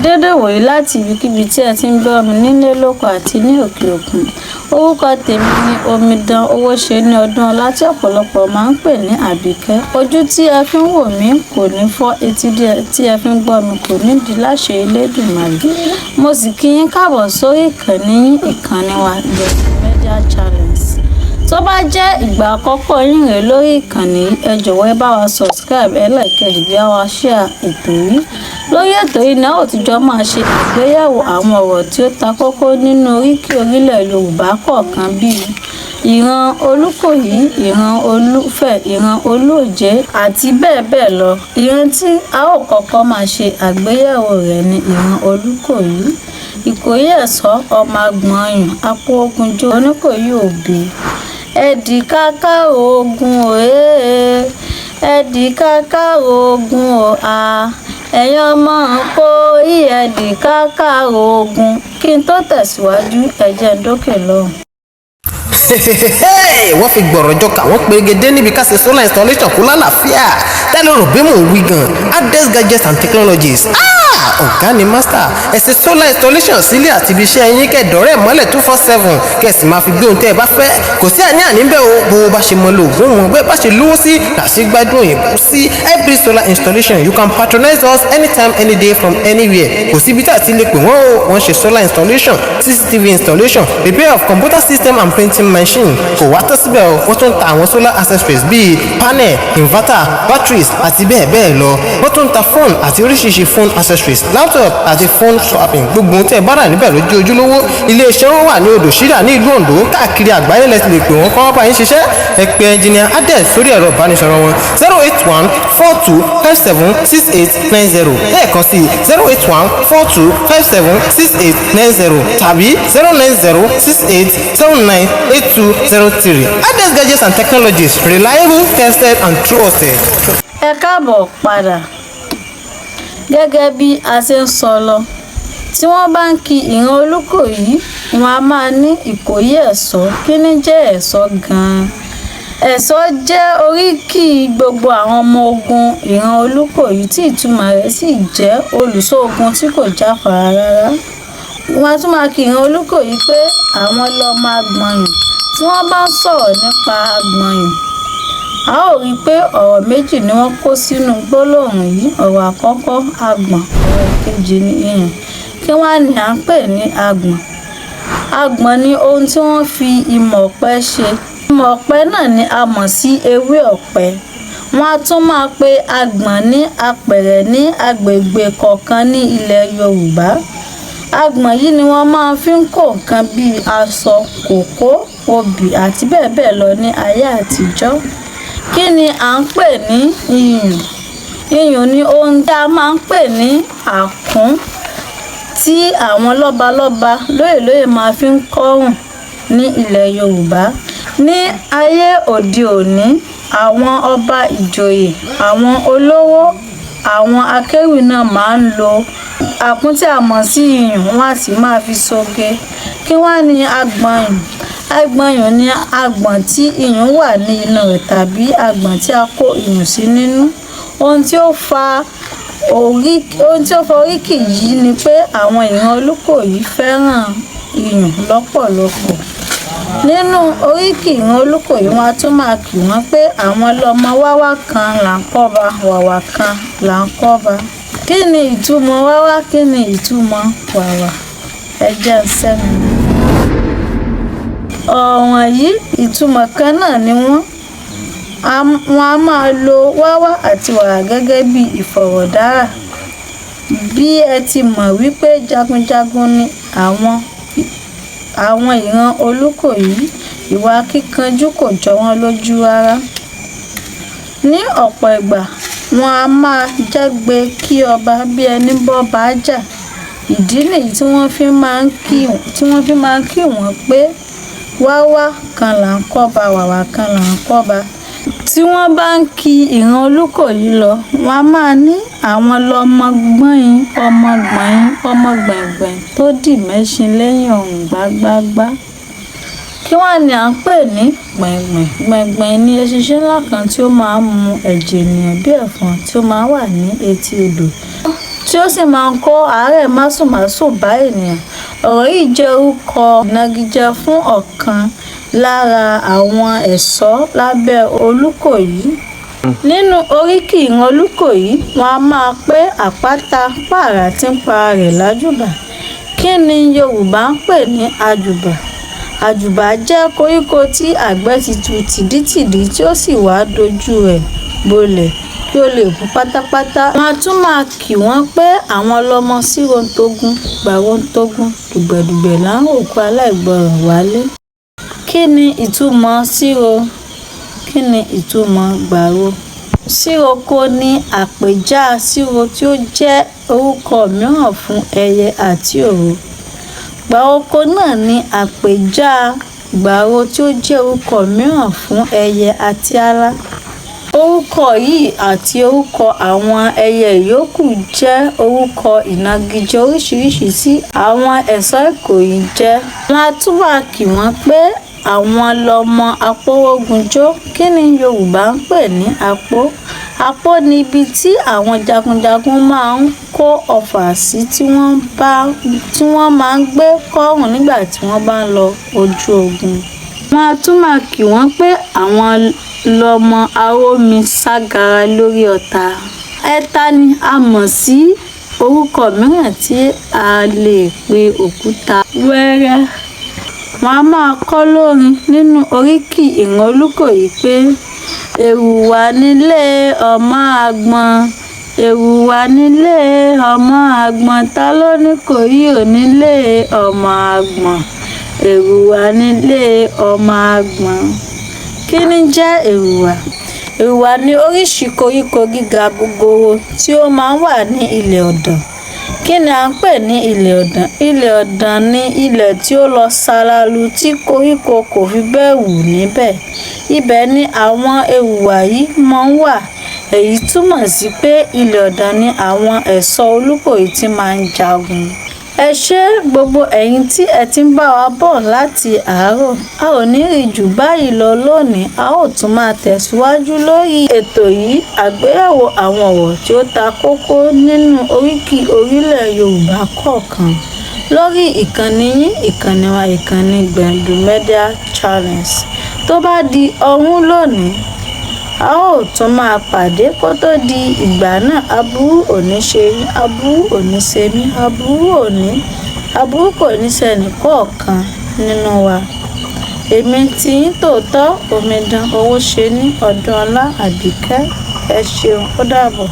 dédé wòyí láti ibikíbi tí ẹ ti ń gbọ́ mi nílé lóko àti ní òkè òkun. Orúkọ tèmi ni Omidan Owóṣeni Ọdúnọlá tí ọ̀pọ̀lọpọ̀ máa ń pè ní Àbíkẹ́. Ojú tí ẹ fi ń wò mí kò ní fọ́, etí tí ẹ fi ń gbọ́ mi kò ní di láṣẹ Elédùmarè. Mo sì kí yín káàbọ̀ sórí ìkànnì wa Gẹ̀ẹ́sì Media Channels. Tó bá jẹ́ ìgbà àkọ́kọ́ yín rèé lórí ìkànnì, ẹ jọ̀wọ́ ẹ bá wa subscribe, ẹ like, ẹ bá wa share ètò yìí. Lórí ètò yìí náà ó ti jọ máa ṣe àgbéyẹ̀wò àwọn ọ̀rọ̀ tí ó ta kókó nínú oríkì orílẹ̀ Yorùbá kọ̀ọ̀kan bíi ìran Olúkòyí, ìran Olúfẹ̀, ìran Olóòjé àti bẹ́ẹ̀ bẹ́ẹ̀ lọ. Ìran tí a ó kọ́kọ́ máa ṣe àgbéyẹ̀wò rẹ̀ ni ìran Olúkòyí. Ìkòyí ẹ̀ṣọ́ ọmọ Agbọ̀nyùn apó ogunjó Oníkòyí òbí. Ẹ̀dì kákàrò ogun òye, ẹ̀dì kákàrò ogun òà, ẹ̀yin ọmọ Ìkòyí ẹ̀dì kákàrò ogun. Kí n tó tẹ̀síwájú, ẹ jẹ́ n dókè lọ́hùn. Wọ́n fi gbọ̀rọ̀ jọ káwọn pegedé níbi ká ṣe solar installation kó lálàáfíà tẹ́lẹ̀ rò bí mò ń wí gan. Ades Gadgets and Technologies ọ̀gá ni master ẹ ṣe solar installation sílé àti ibi iṣẹ́ yín kẹ́ẹ̀dọ́rẹ́ mọ́lẹ̀ 247 kẹ́ẹ̀sì máa fi gbé ohun tẹ́ ẹ bá fẹ́. Kò sí àní-àní bẹ́ẹ̀ o, bó o bá ṣe mọ lóògùn wọn bẹ́ẹ̀ bá ṣe lówó sí làṣẹ gbádùn òyìnbó sí every solar installation. You can patronize us anytime any day from anywhere. Kò síbi tí a ti lè pè wọ́n o. Wọ́n ṣe solar installation, CCTV installation, repair of computer system and printing machine. Kò wá tó síbẹ̀ o, wọ́n tún ta àwọn solar accessories bíi panel, inverter, batteries àti bẹ́ẹ̀ bẹ́ẹ̀ lọ. Wọ́n tún ta phone àti oríṣiríṣi phone accessories, laptop àti phone swapping. Gbogbo ohun tẹ́ ẹ bá rà níbẹ̀ ló jẹ́ ojúlówó. Ilé-iṣẹ́ wọn wà ní Odò Ṣídà ní ìlú Oǹdó. Káàkiri àgbáyé lẹ ti lè pè wọ́n kọ́ bá yín ṣiṣẹ́. Ẹ pe engineer Ades sórí ẹ̀rọ ìbánisọ̀rọ̀ wọn 08142576890 lẹ́ẹ̀kan sí 08142576890 tàbí 09068798203. Ades Gadgets and Technologies, reliable, tested and trusted. Ẹ káàbọ̀ padà. Gẹ́gẹ́ bí a ṣe ń sọ lọ, tí wọ́n bá ń ki ìran Olúkòyí, wọn a máa ní Ìkòyí ẹ̀ṣọ́. Kí ni jẹ́ ẹ̀ṣọ́ gan-an? Ẹ̀ṣọ́ jẹ́ oríkì gbogbo àwọn ọmọ ogun ìran Olúkòyí tí ìtumọ̀ rẹ̀ sì jẹ́ olùṣọ́ ogun tí kò jáfara rárá. Wọ́n á tún máa ki ìran Olúkòyí pé àwọn lọmọ Agbọ̀nyùn. Tí wọ́n bá ń sọ̀rọ̀ nípa Agbọ̀nyùn, a ó rí i pé ọ̀rọ̀ méjì ni wọ́n kó sínú gbólóhùn yìí. Ọ̀rọ̀ àkọ́kọ́ agbọ̀n, ọ̀rọ̀ kejì ni iyùn. Kí wá ni à ń pè ní agbọ̀n? Agbọ̀n ni ohun tí wọ́n fi imọ̀ ọ̀pẹ ṣe. Imọ̀ ọ̀pẹ náà ni a mọ̀ sí ewé ọ̀pẹ. Wọ́n á tún máa pe agbọ̀n ní apẹ̀rẹ̀ ní agbègbè kọ̀ọ̀kan ní ilẹ̀ Yorùbá. Agbọ̀n yìí ni wọ́n máa fi ń kó nǹkan bíi aṣọ, kòkó, obì àti bẹ́ẹ̀ bẹ́ẹ̀ lọ ní ayé àtijọ́. Kí ni à ń pè ní iyùn? Iyùn ni ohun tí a máa ń pè ní àkún tí àwọn lọ́balọ́ba lóyèlóyè máa fi ń kọ́rùn ní ilẹ̀ Yorùbá. Ní ayé òde òní, àwọn ọba ìjòyè, àwọn olówó, àwọn akéwì náà máa ń lo àkún tí a mọ̀ sí iyùn, wọ́n á sì máa fi ṣoge. Kí wá ni agbọ̀nyùn? Agbọ̀nyùn ni agbọ̀n tí iyùn wà ní inú rẹ̀ tàbí agbọ̀n tí a kó iyùn sí nínú. Ohun tí ó fa oríkì yìí ni pé àwọn ìran Olúkòyí fẹ́ràn iyùn lọ́pọ̀lọpọ̀. Nínú oríkì ìran Olúkòyí, wọn a tún máa kì wọ́n pé àwọn lọmọ wáwá kan là ń kọ́ba, wàwà kan là ń kọ́ba. Kí ni ìtumọ̀ wáwá? Kí ni ìtumọ̀ wàwà? Ẹ jẹ́ ń sẹ́nu. Ọ̀ràn yìí ìtumọ̀ kan náà ni wọ́n a máa lo wáwá àti wàrà gẹ́gẹ́ bí ìfọ̀rọ̀dárà. Bí ẹ ti mọ̀ wípé jagunjagun ni àwọn ìran Olúkòyí, ìwà akíkanjú kò jọ wọ́n lójú rárá. Ní ọ̀pọ̀ ìgbà, wọn a máa jágbe kí ọba bí ẹni bọ́ba jà. Ìdí nìyí tí wọ́n fi máa ń kí wọ́n pé wáwá kan là ń kọ́ba, wàwà kan là ń kọ́ba. Tí wọ́n bá ń ki ìran Olúkòyí lọ, wọ́n á máa ní àwọn lọmọ gbọ́nyin, ọmọ gbọ̀nyin, ọmọ gbẹ̀ngbẹ̀ng tó dì mẹ́ṣin lẹ́yìn ọ̀run gbágbágbá. Kí wá ni à ń pè ní gbẹ̀ngbẹ̀ng? Gbẹ̀ngbẹ̀ng ni eṣinṣin ńlá kan tí ó máa ń mu ẹ̀jẹ̀ ènìyàn bí ẹ̀fọn tí ó máa ń wà ní etí odò. Tí tí ó sì máa ń kó àárẹ̀ másùnmásùn bá ènìyàn. Ọ̀rọ̀ yìí jẹ́ orúkọ ìnagijẹ fún ọ̀kan lára àwọn ẹ̀ṣọ́ lábẹ́ Olúkòyí. Nínú oríkì ìran Olúkòyí, wọ́n á máa pé àpáta pààrà tí ń para rẹ̀ lájùbà. Kí ni Yorùbá ń pè ní àjùbà? Àjùbà jẹ́ koríko tí àgbẹ̀ ti tu tìdítìdí tí ó sì wá dojú rẹ̀ bolẹ̀ kí ó lè hù pátápátá. Wọ́n á tún máa kì wọ́n pé àwọn lọmọ sírontógún gbàróntógún dùgbẹ̀dùgbẹ̀ là ń òkú aláìgbọràn wálé. Kí ni ìtumọ̀ síro? Kí ni ìtumọ̀ gbàró? Síroko ni àpèjá síro tí ó jẹ́ orúkọ mìíràn fún ẹyẹ àti òro. Gbàroko náà ni àpèjá gbàró tí ó jẹ́ orúkọ mìíràn fún ẹyẹ àti àlá. Orúkọ yìí àti orúkọ àwọn ẹyẹ ìyókù jẹ́ orúkọ ìnagijẹ oríṣiríṣi tí àwọn ẹ̀ṣọ́ Ìkòyí jẹ́. Wọ́n á tún máa kì wọ́n pé àwọn lọmọ apówógunjó. Kí ni Yorùbá ń pè ní apó? Apó ni ibi tí àwọn jagunjagun máa ń kó ọfà sí tí wọ́n máa ń gbé kọ́rùn nígbà tí wọ́n bá ń lọ ojú ogun. Wọ́n á tún máa kì wọ́n pé àwọn lọmọ arómi ságara lórí ọ̀tá. Ẹ̀ta ni a mọ̀ sí orúkọ mìíràn tí a lè pe òkúta wẹ́rẹ́. Wọ́n á máa kọ lórin nínú oríkì ìran Olúkòyí pé èrùwà nílé ọmọ àgbọn, èrùwà nílé ọmọ àgbọn, ta ló ní Ìkòyí ò nílé ọmọ àgbọn, èrùwà nílé ọmọ àgbọn. Kí ni jẹ́ èrùwà? Èrùwà ni oríṣi koríko gíga gogoro tí ó máa ń wà ní ilẹ̀ ọ̀dàn. Kí ni à ń pè ní ilẹ̀ ọ̀dàn? Ilẹ̀ ọ̀dàn ni ilẹ̀ tí ó lọ ṣalalu tí koríko kò fi bẹ́ẹ̀ wù níbẹ̀. Ibẹ̀ ni àwọn èrùwà yìí máa ń wà. Èyí túmọ̀ sí pé ilẹ̀ ọ̀dàn ni àwọn ẹ̀ṣọ́ Olúkòyí ti máa ń jagun. Ẹ ṣé gbogbo ẹ̀yin tí ẹ ti ń bá wa bọ̀ láti àárọ̀. A ò ní rí jù báyìí lọ lónìí. A ó tún máa tẹ̀síwájú lórí ètò yìí, àgbéyẹ̀wò àwọn ọ̀rọ̀ tí ó ta kókó nínú oríkì orílẹ̀ Yorùbá kọ̀ọ̀kan lórí ìkànnì yín, ìkànnì wa, ìkànnì Gbendu Media Channels. Tó bá di ọ̀hún lónìí, a ó tún máa pàdé kó tó di ìgbà náà. Aburú ò ní ṣe yín, aburú ò ní ṣe mí, aburú kò ní ṣe ẹnìkọ̀ọ̀kan nínú wa. Èmi tí yín tòótọ́, Omidan Owóṣeni Ọdúnọlá Àbíkẹ́. Ẹ ṣeun, ó dàbọ̀.